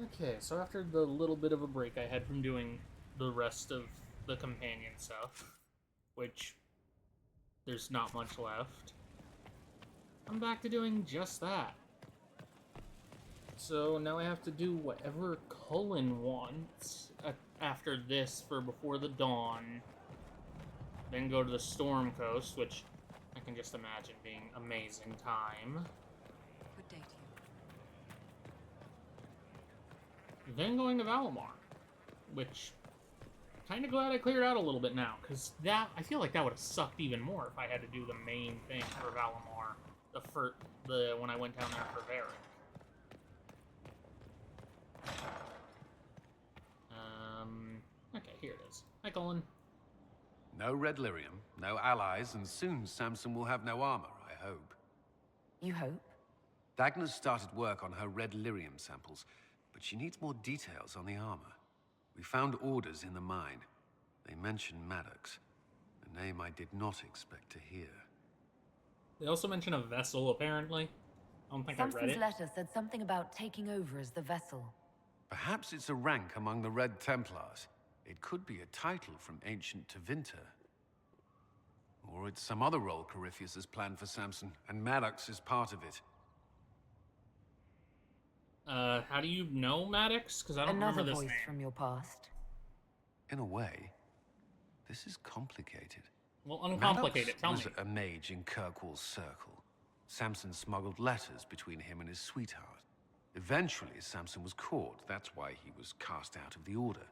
Okay, so after the little bit of a break I had from doing the rest of the companion stuff, which there's not much left, I'm back to doing just that. So now I have to do whatever Cullen wants after this for Before the Dawn, then go to the Storm Coast, which I can just imagine being amazing time. Good day to you. Then going to Valimar, which kind of glad I cleared out a little bit now, because that I feel like that would have sucked even more if I had to do the main thing for Valimar, when I went down there for Varric. Okay, here it is. Hi, Colin. No red lyrium, no allies, and soon Samson will have no armor, I hope. You hope? Dagna's started work on her red lyrium samples, but she needs more details on the armor. We found orders in the mine. They mention Maddox, a name I did not expect to hear. They also mention a vessel, apparently. I don't think I read Samson's it. letter said something about taking over as the vessel. Perhaps it's a rank among the Red Templars. It could be a title from ancient Tevinter. Or it's some other role Corypheus has planned for Samson, and Maddox is part of it. How do you know Maddox? Because I don't Another remember this voice name. from your past. In a way, this is complicated. Well, uncomplicate it, tell me. Maddox was a mage in Kirkwall's circle. Samson smuggled letters between him and his sweetheart. Eventually, Samson was caught. That's why he was cast out of the Order.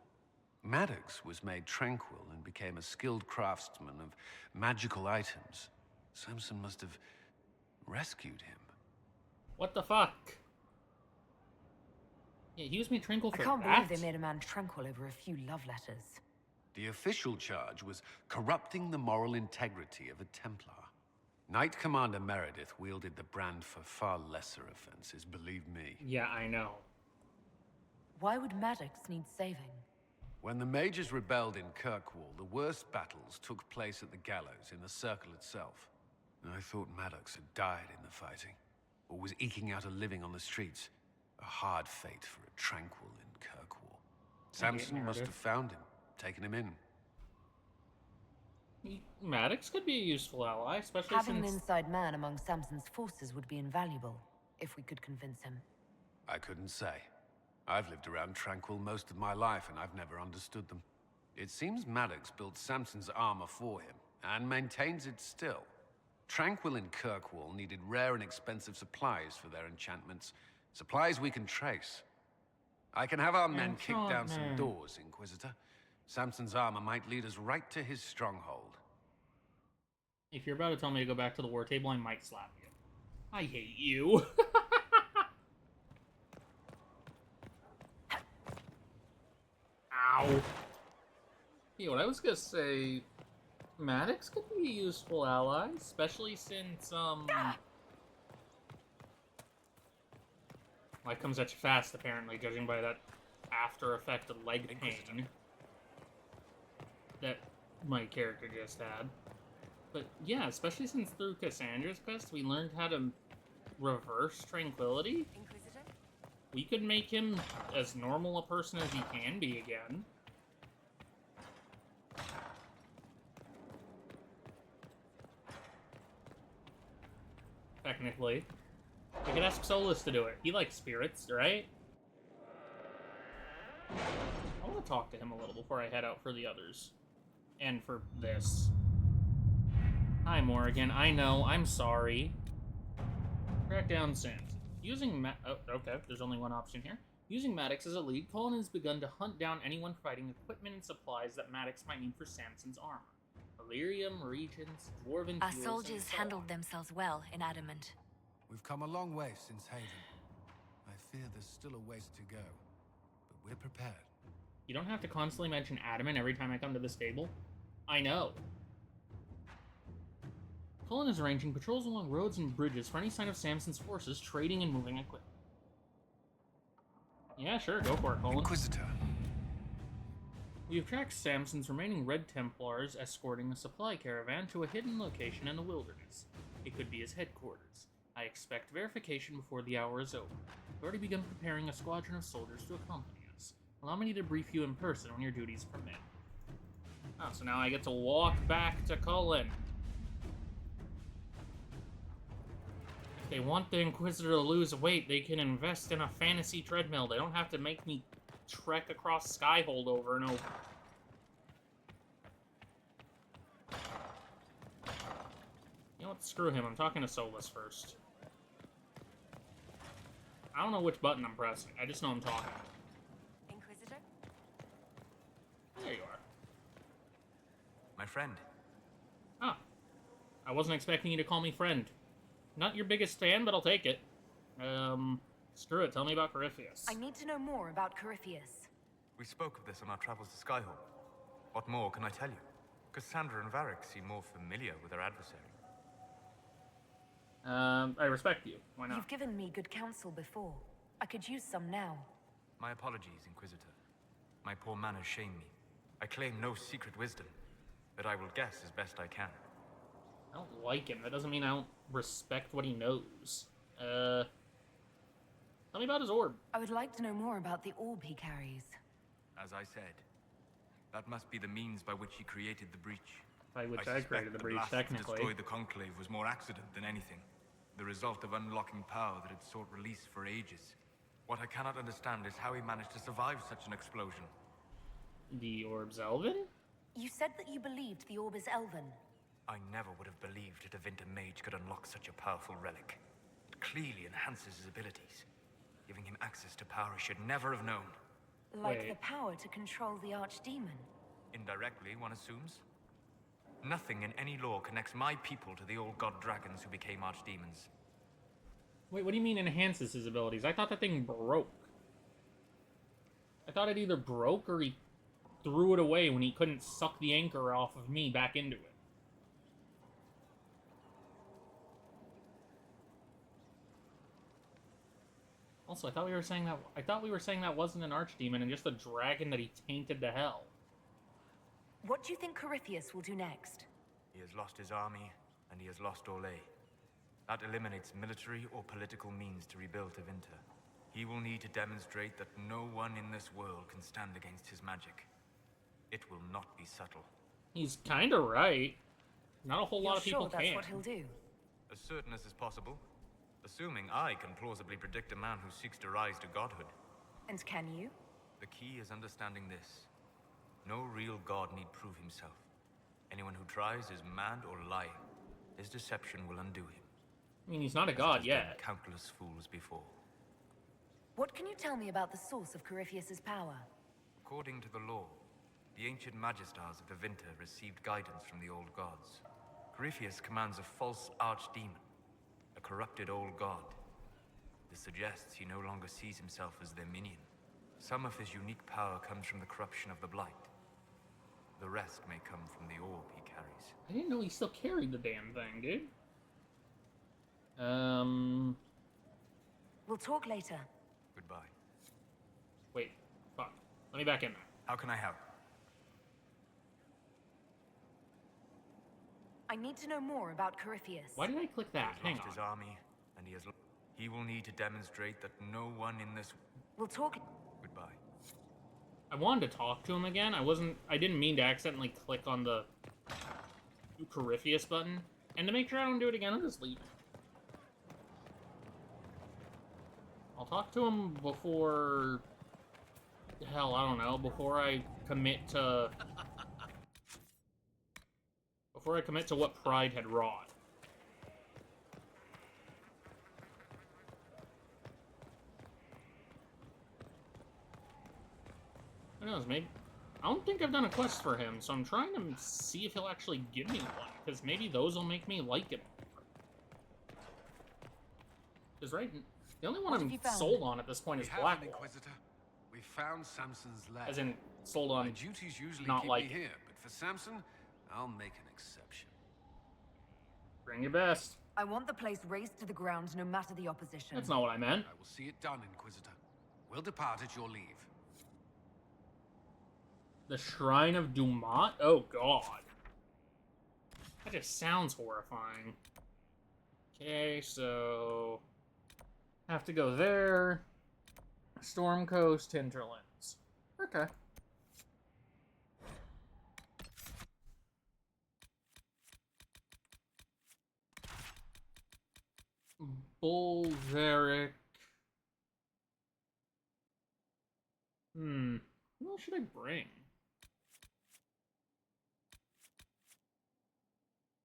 Maddox was made tranquil and became a skilled craftsman of magical items. Samson must have rescued him. What the fuck? Yeah, he was made tranquil for I can't that? believe they made a man tranquil over a few love letters. The official charge was corrupting the moral integrity of a Templar. Knight Commander Meredith wielded the brand for far lesser offenses, believe me. Yeah, I know. Why would Maddox need saving? When the mages rebelled in Kirkwall, the worst battles took place at the gallows in the circle itself. I thought Maddox had died in the fighting, or was eking out a living on the streets. A hard fate for a tranquil in Kirkwall. Samson must have found him, taken him in. Maddox could be a useful ally, especially Having since... an inside man among Samson's forces would be invaluable, if we could convince him. I couldn't say. I've lived around Tranquil most of my life, and I've never understood them. It seems Maddox built Samson's armor for him, and maintains it still. Tranquil and Kirkwall needed rare and expensive supplies for their enchantments. Supplies we can trace. I can have our men kick down some doors, Inquisitor. Samson's armor might lead us right to his stronghold. If you're about to tell me to go back to the war table, I might slap you. I hate you. Ow. Yeah, what I was gonna say, Maddox could be a useful ally, especially since, life comes at you fast, apparently, judging by that after effect of leg pain that my character just had. But yeah, especially since through Cassandra's quest, we learned how to reverse tranquility. Inquisitor? We could make him as normal a person as he can be again. Technically. We could ask Solus to do it. He likes spirits, right? I want to talk to him a little before I head out for the others. And for this. Hi, Morrigan. I know. I'm sorry. Track down Samson. Oh, okay. There's only one option here. Using Maddox as a lead, Colin has begun to hunt down anyone providing equipment and supplies that Maddox might need for Samson's armor. Illyrium, Regents, Dwarven Our fuels, soldiers and so handled on. themselves well in Adamant. We've come a long way since Haven. I fear there's still a ways to go, but we're prepared. You don't have to constantly mention Adamant every time I come to this table. I know. Cullen is arranging patrols along roads and bridges for any sign of Samson's forces trading and moving equipment. Yeah, sure, go for it, Cullen. Inquisitor. We have tracked Samson's remaining Red Templars escorting a supply caravan to a hidden location in the wilderness. It could be his headquarters. I expect verification before the hour is over. already begun preparing a squadron of soldiers to accompany us. Allow me to brief you in person when your duties permit. Oh, so now I get to walk back to Cullen. If they want the Inquisitor to lose weight, they can invest in a fantasy treadmill. They don't have to make me trek across Skyhold over and over. You know what? Screw him. I'm talking to Solus first. I don't know which button I'm pressing. I just know I'm talking. Inquisitor? There you are. My friend. Ah. I wasn't expecting you to call me friend. Not your biggest fan, but I'll take it. Screw it. Tell me about Corypheus. I need to know more about Corypheus. We spoke of this on our travels to Skyhold. What more can I tell you? Cassandra and Varric seem more familiar with their adversary. I respect you. Why not? You've given me good counsel before. I could use some now. My apologies, Inquisitor. My poor manners shame me. I claim no secret wisdom, but I will guess as best I can. I don't like him. That doesn't mean I don't respect what he knows. Tell me about his orb. I would like to know more about the orb he carries. As I said, that must be the means by which he created the breach. By which I suspect created the breach, blast that technically. destroyed the Conclave was more accident than anything. The result of unlocking power that had sought release for ages. What I cannot understand is how he managed to survive such an explosion. The orb's Elven? You said that you believed the orb is elven. I never would have believed a Tevinter mage could unlock such a powerful relic. It clearly enhances his abilities, giving him access to power he should never have known. Like Wait. the power to control the archdemon. Indirectly, one assumes. Nothing in any law connects my people to the old god dragons who became archdemons. Wait, what do you mean enhances his abilities? I thought that thing broke. I thought it either broke or he threw it away when he couldn't suck the anchor off of me back into it. Also, I thought we were saying that wasn't an archdemon and just a dragon that he tainted to hell. What do you think Corypheus will do next? He has lost his army, and he has lost Orlais. That eliminates military or political means to rebuild Tevinter. He will need to demonstrate that no one in this world can stand against his magic. It will not be subtle. He's kind of right. Not a whole lot of You're people sure that's can. what he'll do? As certain as is possible. Assuming I can plausibly predict a man who seeks to rise to godhood. And can you? The key is understanding this. No real god need prove himself. Anyone who tries is mad or lying. His deception will undo him. I mean, he's not a as it god has done yet. countless fools before. What can you tell me about the source of Corypheus's power? According to the law, the ancient Magistars of Tevinter received guidance from the old gods. Corypheus commands a false archdemon, a corrupted old god. This suggests he no longer sees himself as their minion. Some of his unique power comes from the corruption of the Blight. The rest may come from the orb he carries. I didn't know he still carried the damn thing, dude. We'll talk later. Goodbye. Wait. Fuck. Let me back in there. How can I help? I need to know more about Corypheus. Why did I click that? He Hang has lost on. his army, and he will need to demonstrate that no one in this... We'll talk. Goodbye. I wanted to talk to him again. I didn't mean to accidentally click on the Corypheus button. And to make sure I don't do it again, I'll just leave it. I'll talk to him before... Hell, I don't know. Before I commit to... Before I commit to what Pride had wrought. Who knows, maybe... I don't think I've done a quest for him, so I'm trying to see if he'll actually give me one, because maybe those will make me like him more. Because right, the only one What have you I'm found? sold on at this point is We have an Blackwall. Inquisitor. We found Samson's lair. As in, sold My on duties usually not keep like me it. here, but for Samson, I'll make an exception. bring your best. I want the place razed to the ground no matter the opposition. That's not what I meant. I will see it done, Inquisitor. We'll depart at your leave. The Shrine of Dumat? Oh, God. That just sounds horrifying. Okay, so... have to go there. Storm Coast Hinterlands. Okay. Bolveric. Who else should I bring?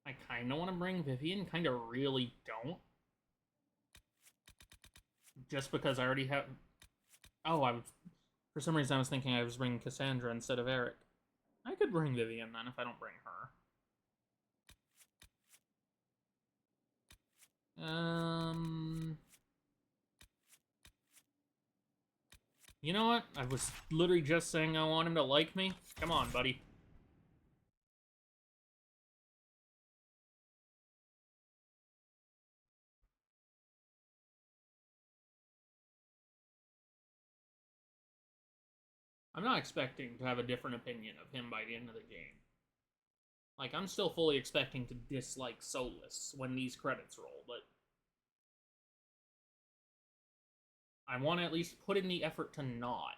I kind of want to bring Vivian, kind of really don't. Just because I already have... Oh, for some reason I was thinking I was bringing Cassandra instead of Eric. I could bring Vivian then if I don't bring her. You know what? I was literally just saying I want him to like me. Come on, buddy. I'm not expecting to have a different opinion of him by the end of the game. Like, I'm still fully expecting to dislike Solus when these credits roll, but I want to at least put in the effort to not.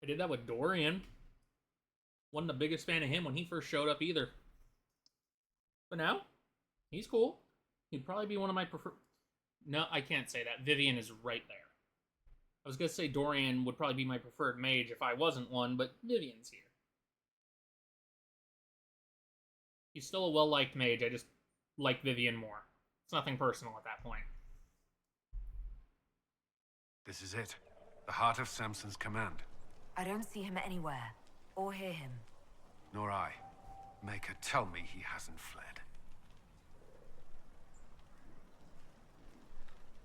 I did that with Dorian. Wasn't the biggest fan of him when he first showed up either. But now, he's cool. He'd probably be one of my preferred... No, I can't say that. Vivian is right there. I was going to say Dorian would probably be my preferred mage if I wasn't one, but Vivian's here. He's still a well-liked mage. I just like Vivian more. It's nothing personal at that point. This is it. The heart of Samson's command. I don't see him anywhere, or hear him. Nor I. Maker, tell me he hasn't fled.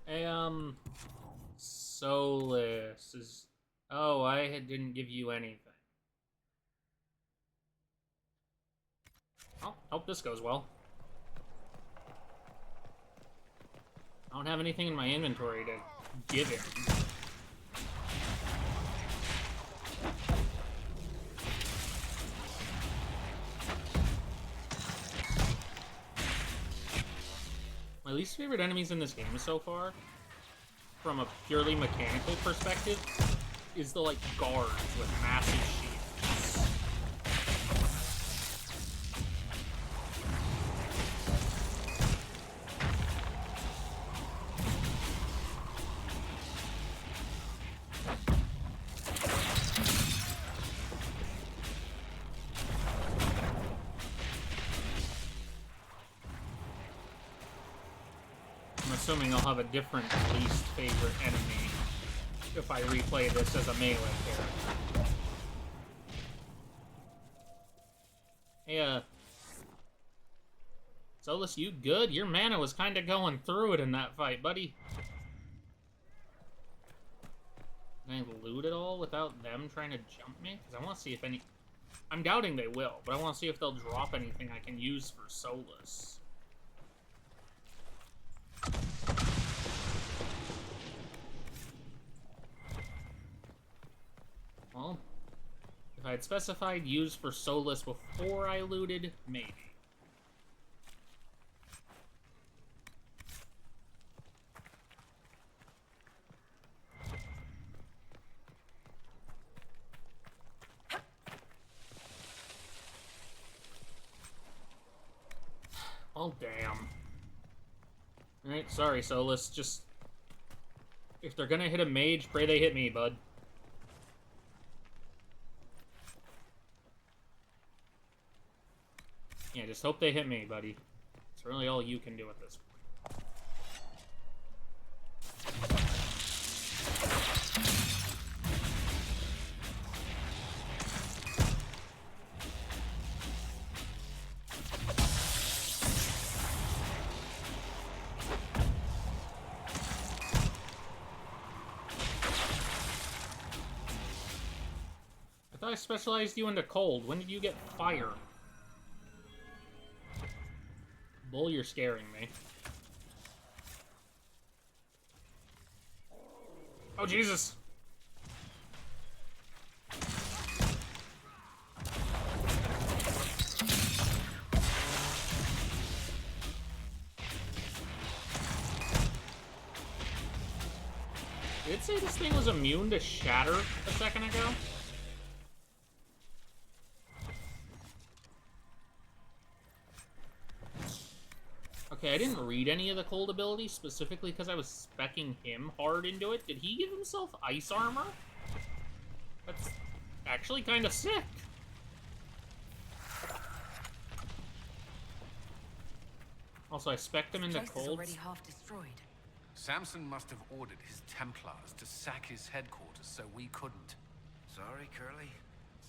Hey, Solus is... Oh, I didn't give you anything. Oh, hope this goes well. I don't have anything in my inventory to give him. My least favorite enemies in this game so far, from a purely mechanical perspective, is the, like, guards with massive shields. Assuming I'll have a different least favorite enemy if I replay this as a melee character. Hey, Solus, you good? Your mana was kind of going through it in that fight, buddy. Can I loot it all without them trying to jump me? Because I want to see if any... I'm doubting they will, but I want to see if they'll drop anything I can use for Solus. Well, if I had specified use for Solus before I looted, maybe. Oh, damn. Alright, sorry, Solus. Just... if they're gonna hit a mage, pray they hit me, bud. Yeah, just hope they hit me, buddy. It's really all you can do at this point. I thought I specialized you into cold. When did you get fire? Bull, you're scaring me. Oh, Jesus! Did it say this thing was immune to shatter a second ago? Okay, I didn't read any of the cold abilities specifically because I was speccing him hard into it. Did he give himself ice armor? That's actually kind of sick. Also, I specced him into Place is cold. already half destroyed. Samson must have ordered his Templars to sack his headquarters so we couldn't. Sorry, Curly.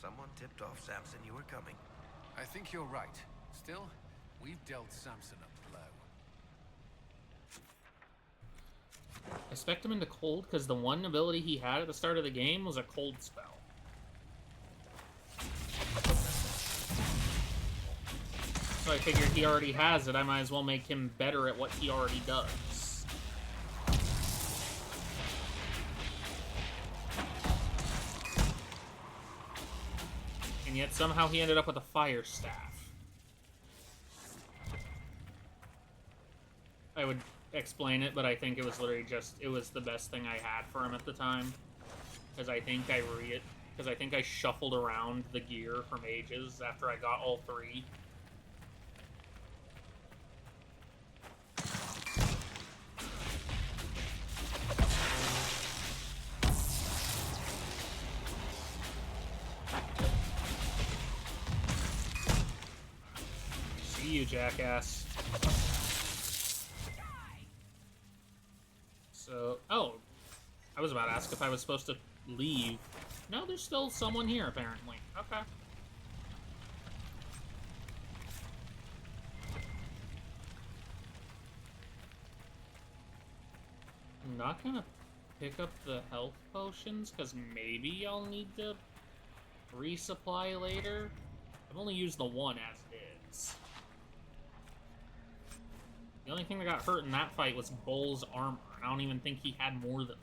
Someone tipped off Samson you were coming. I think you're right. Still, we've dealt Samson a blow. I specced him into cold because the one ability he had at the start of the game was a cold spell. So I figured he already has it, I might as well make him better at what he already does. And yet somehow he ended up with a fire staff. I would explain it, but I think it was literally just, it was the best thing I had for him at the time. Because I think I shuffled around the gear for mages after I got all three. See you, jackass. So, oh, I was about to ask if I was supposed to leave. No, there's still someone here, apparently. Okay. I'm not gonna pick up the health potions, because maybe I'll need to resupply later. I've only used the one as it is. The only thing that got hurt in that fight was Bull's armor. I don't even think he had more than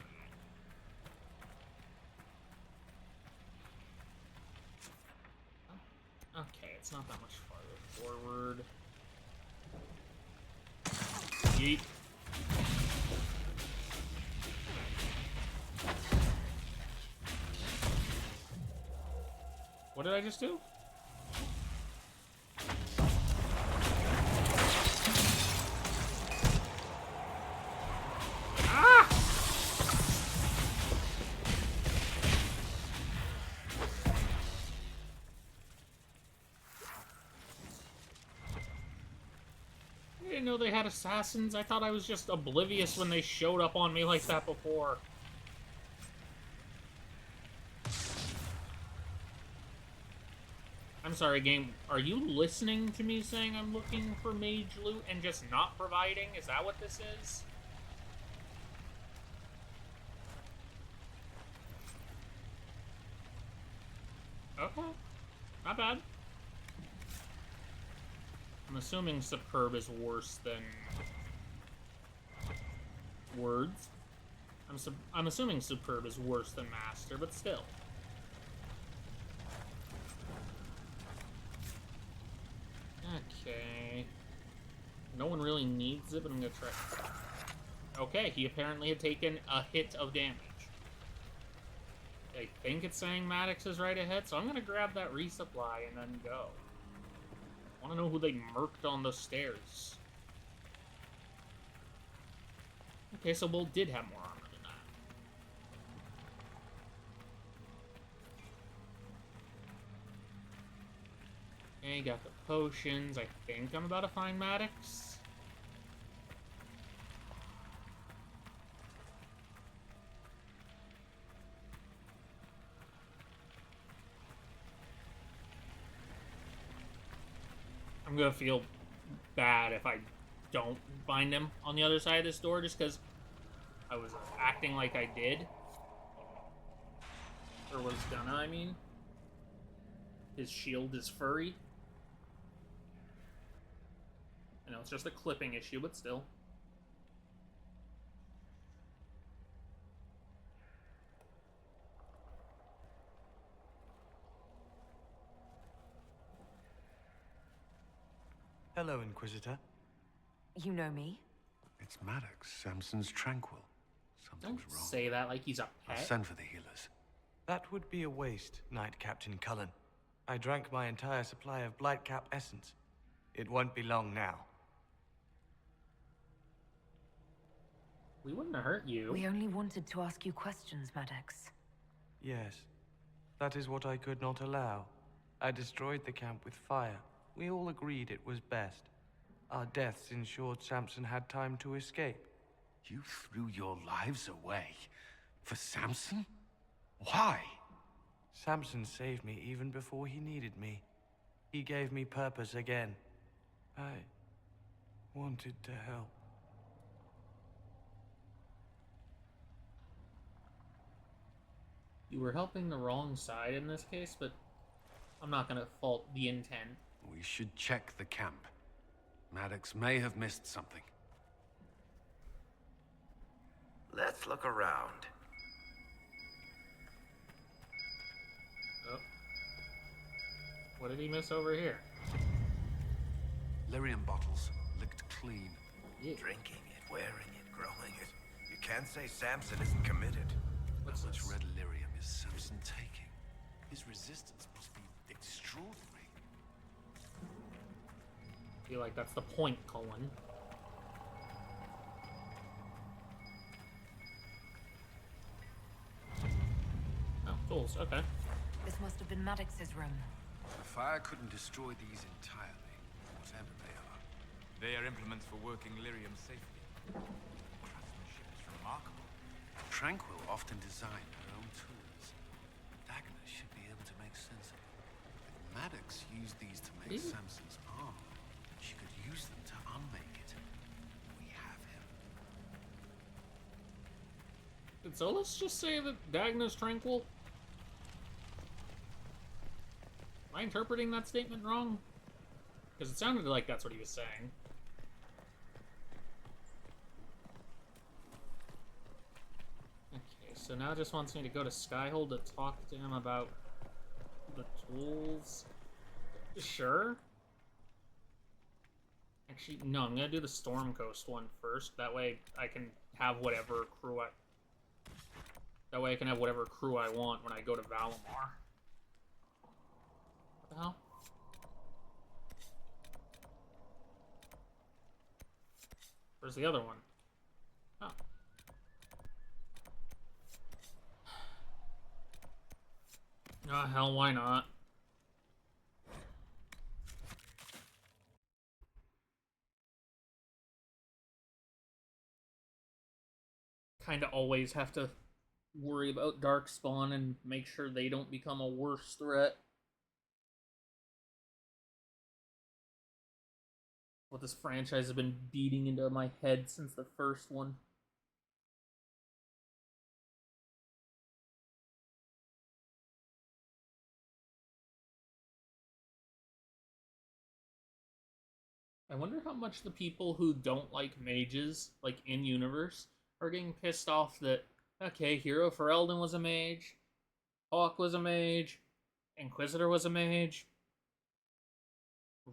that. Okay, it's not that much farther forward. Yeet. What did I just do? I didn't know they had assassins. I thought I was just oblivious when they showed up on me like that before. I'm sorry, game. Are you listening to me saying I'm looking for mage loot and just not providing? Is that what this is? Okay. Not bad. I'm assuming superb is worse than words. I'm assuming superb is worse than master, but still. Okay. No one really needs it, but I'm gonna try. Okay, he apparently had taken a hit of damage. I think it's saying Maddox is right ahead, so I'm gonna grab that resupply and then go. I wanna know who they murked on the stairs. Okay, so Bull did have more armor than that. Okay, got the potions. I think I'm about to find Maddox. I'm gonna feel bad if I don't find him on the other side of this door just because I was acting like I did. Or was gonna, I mean. His shield is furry. I know it's just a clipping issue, but still. Hello, Inquisitor. You know me? It's Maddox, Samson's Tranquil. Something's Don't wrong. say that like he's a I'll pet. send for the healers. That would be a waste, Knight Captain Cullen. I drank my entire supply of Blightcap essence. It won't be long now. We wouldn't hurt you. We only wanted to ask you questions, Maddox. Yes, that is what I could not allow. I destroyed the camp with fire. We all agreed it was best. Our deaths ensured Samson had time to escape. You threw your lives away for Samson? Why? Samson saved me even before he needed me. He gave me purpose again. I wanted to help. You were helping the wrong side in this case, but I'm not gonna fault the intent. We should check the camp. Maddox may have missed something. Let's look around. Oh. What did he miss over here? Lyrium bottles, licked clean. Drinking it, wearing it, growing it. You can't say Samson isn't committed. What's How much this? red lyrium is Samson taking? His resistance must be extraordinary. I feel like that's the point, Cullen. Oh, tools, okay. This must have been Maddox's room. The fire couldn't destroy these entirely, whatever they are. They are implements for working lyrium safely. Craftsmanship is remarkable. Tranquil often designed her own tools. Dagna should be able to make sense of them. If Maddox used these to make Really? Samson's armor, she could use them to unmake it. We have him. Did Solus just say that Dagna's tranquil? Am I interpreting that statement wrong? Because it sounded like that's what he was saying. Okay, so now it just wants me to go to Skyhold to talk to him about the tools. Sure. Actually, no, I'm gonna do the Storm Coast one first. That way I can have whatever crew I... That way I can have whatever crew I want when I go to Valimar. What the hell? Where's the other one? Oh. Oh, hell, why not? Kinda always have to worry about Darkspawn and make sure they don't become a worse threat. What this franchise has been beating into my head since the first one. I wonder how much the people who don't like mages, like in universe, are getting pissed off that, okay, Hero for Elden was a mage, Hawk was a mage, Inquisitor was a mage,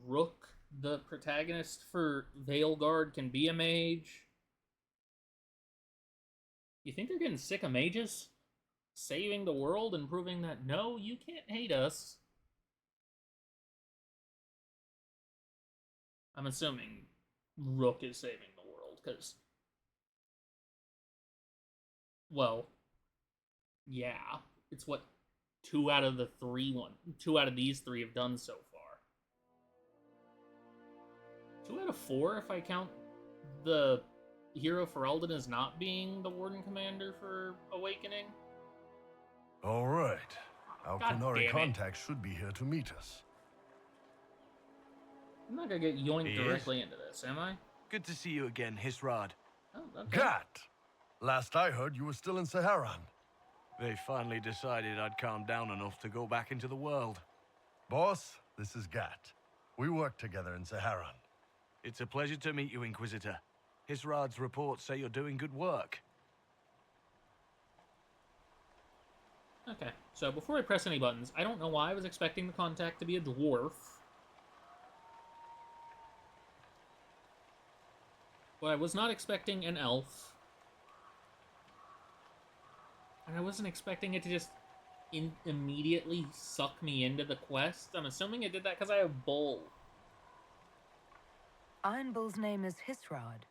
Rook, the protagonist for Veilguard, can be a mage. You think they're getting sick of mages? Saving the world and proving that, no, you can't hate us. I'm assuming Rook is saving the world, because... Well, yeah. It's what 2 out of these 3 have done so far. 2 out of 4 if I count the Hero for Elden as not being the Warden Commander for Awakening. All right. Our God Qunari damn it. contact should be here to meet us. I'm not gonna get yoinked He directly into this, am I? Good to see you again, Hisrad. Oh, okay. Gat! Last I heard, you were still in Saharan. They finally decided I'd calmed down enough to go back into the world. Boss, this is Gat. We work together in Saharan. It's a pleasure to meet you, Inquisitor. Hisrad's reports say you're doing good work. Okay, so before I press any buttons, I don't know why I was expecting the contact to be a dwarf. But I was not expecting an elf. And I wasn't expecting it to just immediately suck me into the quest. I'm assuming it did that because I have Bull. Iron Bull's name is Hisrad.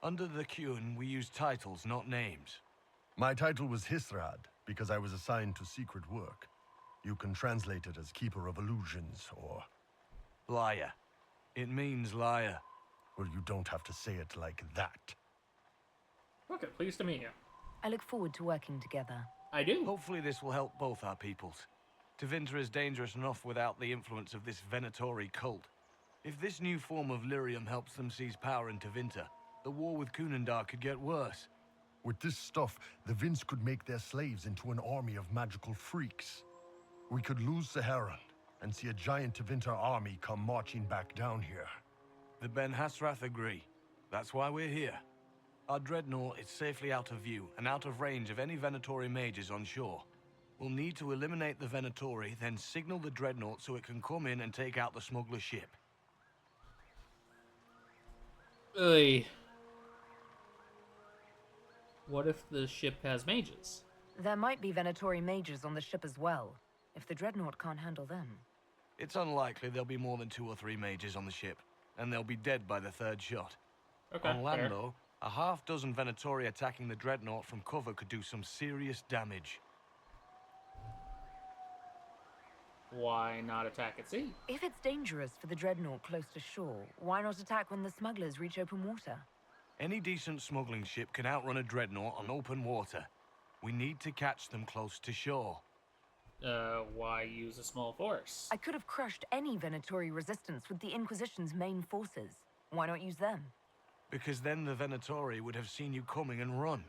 Under the Qun, we use titles, not names. My title was Hisrad because I was assigned to secret work. You can translate it as Keeper of Illusions, or... Liar. It means liar. Well, you don't have to say it like that. Okay, pleased to meet you. I look forward to working together. I do. Hopefully this will help both our peoples. Tevinter is dangerous enough without the influence of this Venatori cult. If this new form of lyrium helps them seize power in Tevinter, the war with Kunandar could get worse. With this stuff, the Vince could make their slaves into an army of magical freaks. We could lose Saharan and see a giant Tevinter army come marching back down here. The Ben Hasrath agree. That's why we're here. Our dreadnought is safely out of view and out of range of any Venatori mages on shore. We'll need to eliminate the Venatori, then signal the dreadnought so it can come in and take out the smuggler ship. Ugh. What if the ship has mages? There might be Venatori mages on the ship as well, if the dreadnought can't handle them. It's unlikely there'll be more than 2 or 3 mages on the ship, and they'll be dead by the 3rd shot. Okay, On land, fair. though, a half-dozen Venatori attacking the dreadnought from cover could do some serious damage. Why not attack at sea? If it's dangerous for the dreadnought close to shore, why not attack when the smugglers reach open water? Any decent smuggling ship can outrun a dreadnought on open water. We need to catch them close to shore. Why use a small force? I could have crushed any Venatori resistance with the Inquisition's main forces. Why not use them? Because then the Venatori would have seen you coming and run.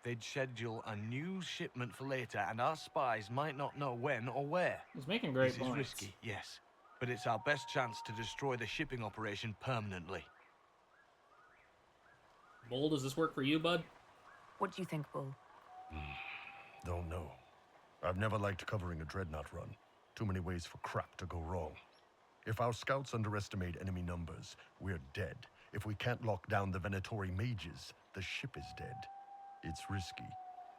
They'd schedule a new shipment for later, and our spies might not know when or where. He's making great This points. is risky, yes, but it's our best chance to destroy the shipping operation permanently. Bull, does this work for you, bud? What do you think, Bull? Don't know. I've never liked covering a dreadnought run. Too many ways for crap to go wrong. If our scouts underestimate enemy numbers, we're dead. If we can't lock down the Venatori mages, the ship is dead. It's risky.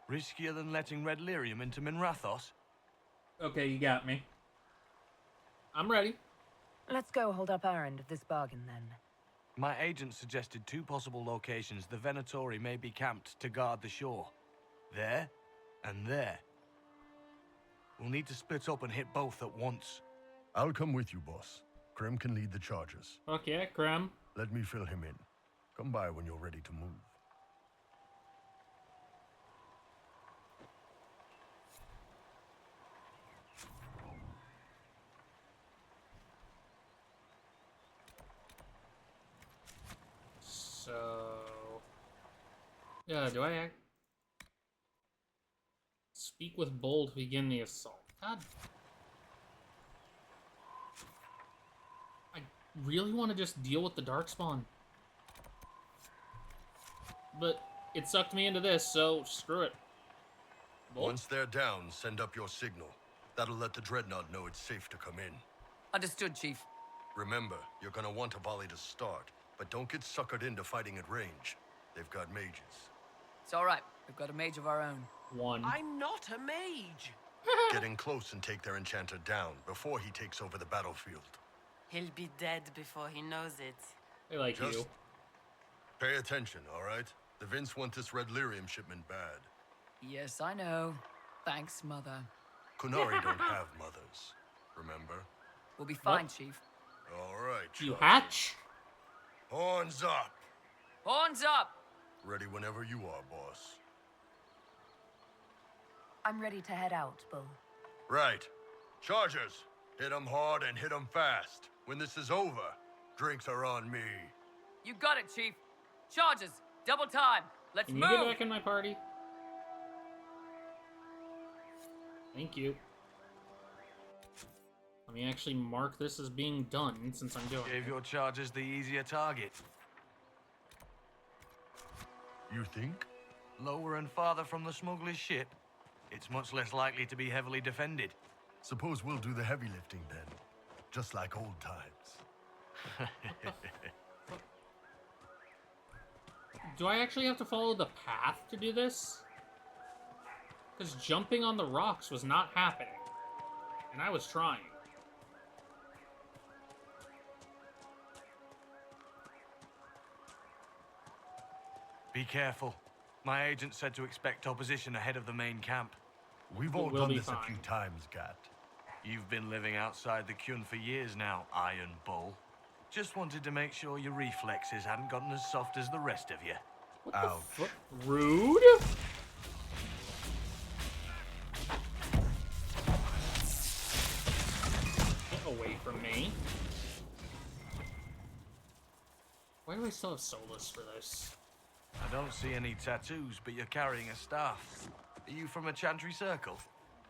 Riskier than letting Red Lyrium into Minrathos? Okay, you got me. I'm ready. Let's go hold up our end of this bargain, then. My agent suggested 2 possible locations the Venatori may be camped to guard the shore. There, and there. We'll need to split up and hit both at once. I'll come with you, boss. Krem can lead the charges. Fuck yeah, Krem. Let me fill him in. Come by when you're ready to move. So... Yeah, do I speak with Bull to begin the assault? God. I really want to just deal with the Darkspawn. But it sucked me into this, so screw it. Bull? Once they're down, send up your signal. That'll let the dreadnought know it's safe to come in. Understood, Chief. Remember, you're gonna want a volley to start, but don't get suckered into fighting at range. They've got mages. It's all right. We've got a mage of our own. One. I'm not a mage. Get in close and take their enchanter down before he takes over the battlefield. He'll be dead before he knows it. I like you. Just pay attention, all right? The Vince want this red lyrium shipment bad. Yes, I know. Thanks, Mother. Qunari don't have mothers, remember? We'll be fine, What? Chief. All right, You Charlie. hatch? Horns up! Horns up! Ready whenever you are, boss. I'm ready to head out, Bull. Right. Chargers, hit 'em hard and hit 'em fast. When this is over, drinks are on me. You got it, Chief. Charges. Double time. Let's Can you move. get back in my party? Thank you. Let me actually mark this as being done since I'm doing Gave it. your charges the easier target. You think? Lower and farther from the smuggler's ship, it's much less likely to be heavily defended. Suppose we'll do the heavy lifting then. Just like old times. Do I actually have to follow the path to do this? Because jumping on the rocks was not happening. And I was trying. Be careful. My agent said to expect opposition ahead of the main camp. We've all We'll done be this a fine. few times, Gat. You've been living outside the Qun for years now, Iron Bull. Just wanted to make sure your reflexes hadn't gotten as soft as the rest of you. Ouch. Rude? Get away from me. Why do I still have Solus for this? I don't see any tattoos, but you're carrying a staff. Are you from a Chantry circle?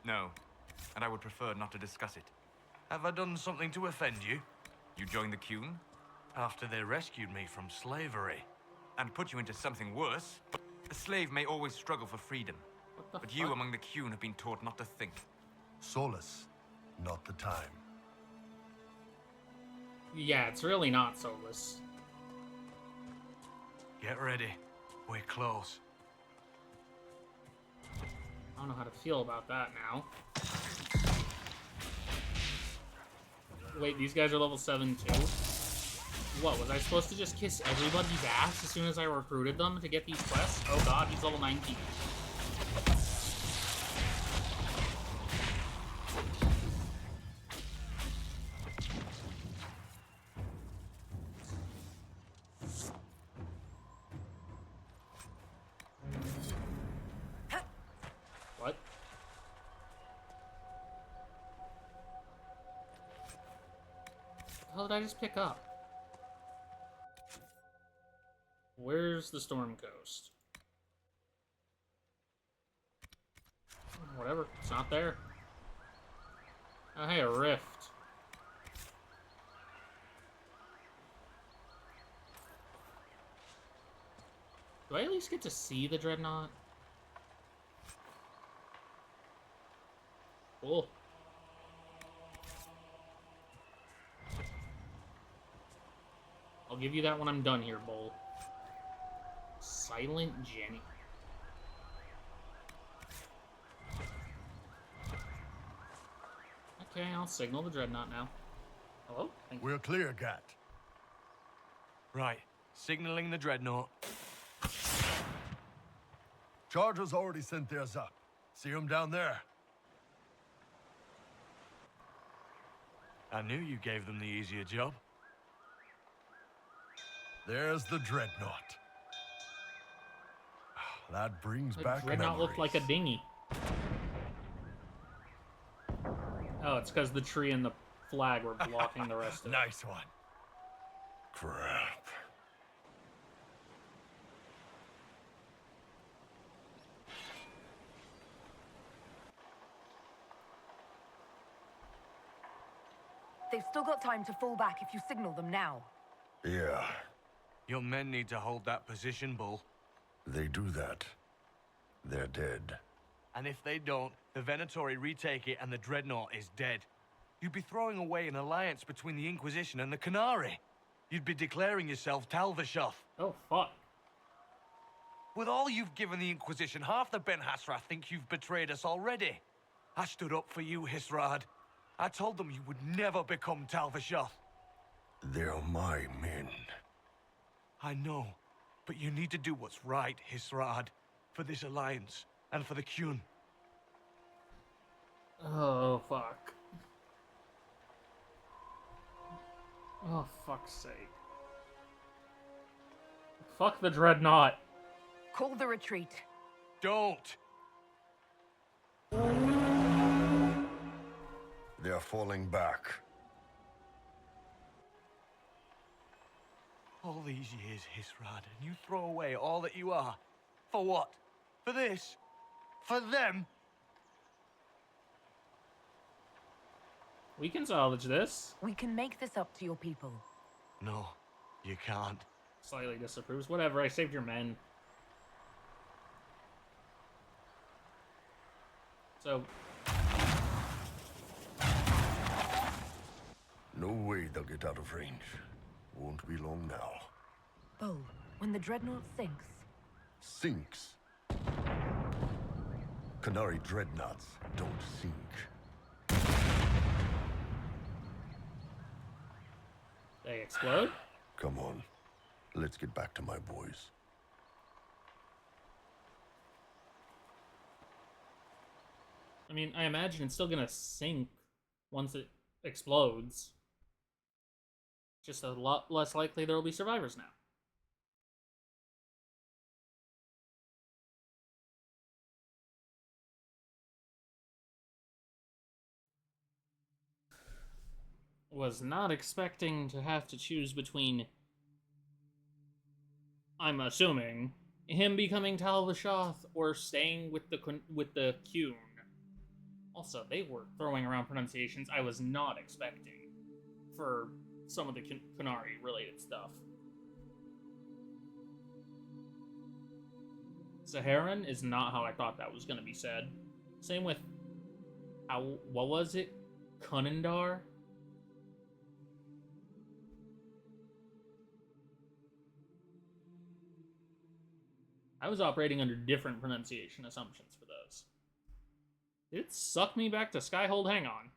No, and I would prefer not to discuss it. Have I done something to offend you? You joined the Qun After they rescued me from slavery. and put you into something worse. A slave may always struggle for freedom, What the but fuck? you among the Qun have been taught not to think. Solus, not the time. Yeah, it's really not Solus. Get ready. We're close. I don't know how to feel about that now. Wait, these guys are level 7 too? What, was I supposed to just kiss everybody's ass as soon as I recruited them to get these quests? Oh god, he's level 19. What? How did I just pick up? Where's the Storm Coast? Whatever, it's not there. Oh, hey, a rift. Do I at least get to see the Dreadnought? Cool. I'll give you that when I'm done here, Bull. Silent Jenny. Okay, I'll signal the Dreadnought now. Hello? Thank you. We're clear, Gat. Right. Signaling the Dreadnought. Chargers already sent theirs up. See them down there? I knew you gave them the easier job. There's the Dreadnought. That brings The back Dreadnought looked like a memories. dinghy. Oh, it's because the tree and the flag were blocking the rest of it. Nice one. Crap. They've still got time to fall back if you signal them now. Yeah, Your men need to hold that position, Bull. they do that. They're dead. And if they don't, the Venatori retake it and the Dreadnought is dead. You'd be throwing away an alliance between the Inquisition and the Qunari. You'd be declaring yourself Talvashoth. Oh, fuck. With all you've given the Inquisition, half the Ben Hasra think you've betrayed us already. I stood up for you, Hisrad. I told them you would never become Talvashoth. They're my men. I know, but you need to do what's right, Hisrad. For this alliance, and for the Qun. Oh, fuck. Oh, fuck's sake. Fuck the Dreadnought. Call the retreat. Don't! They're falling back. All these years, Hisrad, and you throw away all that you are. For what? For this? For them? We can salvage this. We can make this up to your people. No, you can't. Slightly disapproves. Whatever, I saved your men. So, No way they'll get out of range. Won't be long now. Bo, when the Dreadnought sinks, Sinks. Qunari dreadnoughts don't sink. They explode? Come on. Let's get back to my boys. I mean, I imagine it's still gonna sink once it explodes. Just a lot less likely there will be survivors now. Was not expecting to have to choose between, I'm assuming, him becoming Tal Vashoth or staying with the Qun. Also, they were throwing around pronunciations I was not expecting for some of the Qunari related stuff. Saharan is not how I thought that was going to be said. Same with, what was it? Kunindar? I was operating under different pronunciation assumptions for those. Did it suck me back to Skyhold? Hang on.